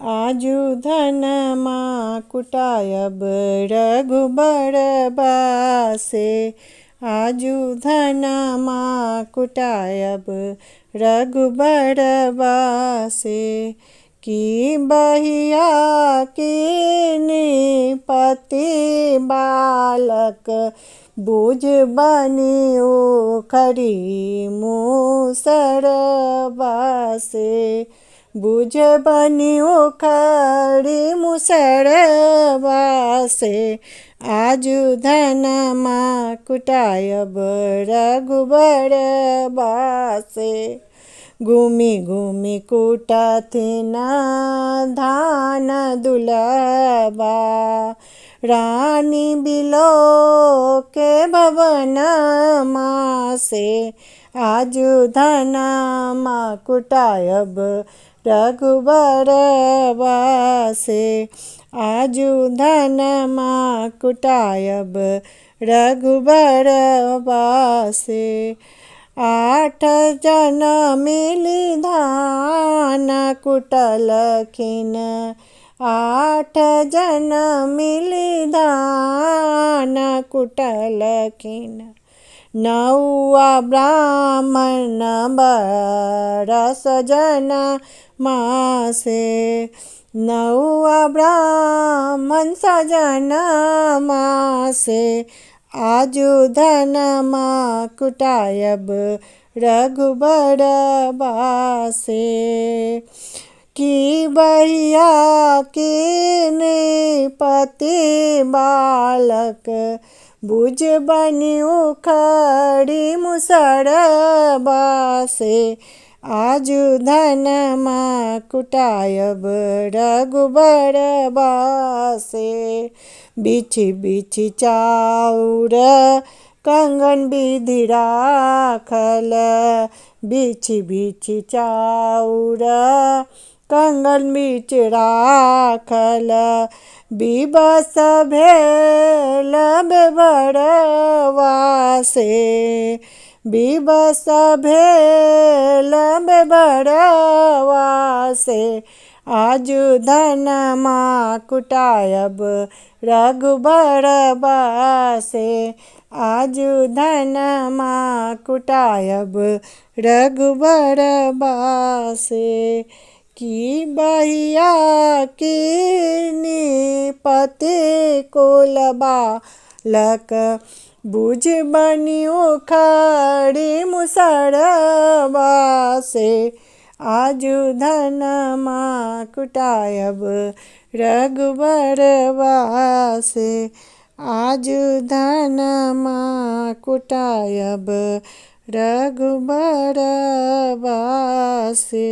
आजु धनमा कुटायब रघुबर बासे। आजु धनमा कुटायब रघुबर बासे। की बहिया की निपति बालक बुझ बनी उखरी मूसर बासे। बुझ बनी उखरी मूसर बासे। आजु धनमा कुटायब रघुबर बासे। घूमी घूमी कुटथिन धान दुलबा। रानी बिलो के भवन मासे। आजु धनमा कुटायब रघुबर बासे। आजु धनमा कुटायब रघुबर बासे। 8 जन मिली धान कुटलखिन। 8 जन मिली धान कुटलखिन। 9 ब्राह्मण बरस जन मासे। 9 ब्राह्मण सजन मासे। आजु धनमा कुटायब रघुबर बासे। की बहिया की निपति बालक बुझ बनी उखड़ी मूसर बासे। आजु धनमा कुटायब रघुबर बासे। बिछि बिछि चाउर कंगन विधि राखल। बिछि बिछि चाउर कंगन बीच राखल। विवश भेल बेबर वासे। विवश भेल बेबर वासे। आजु धनमा कुटायब रघुबर बासे। आजु धनमा कुटायब रघुबर बासे। की बहिया की निपति कुल बालक बुझ बनी उखड़ी मूसर बासे। आजु धनमा कुटायब रघुबर बासे। आजु धनमा कुटायब रघुबर बासे।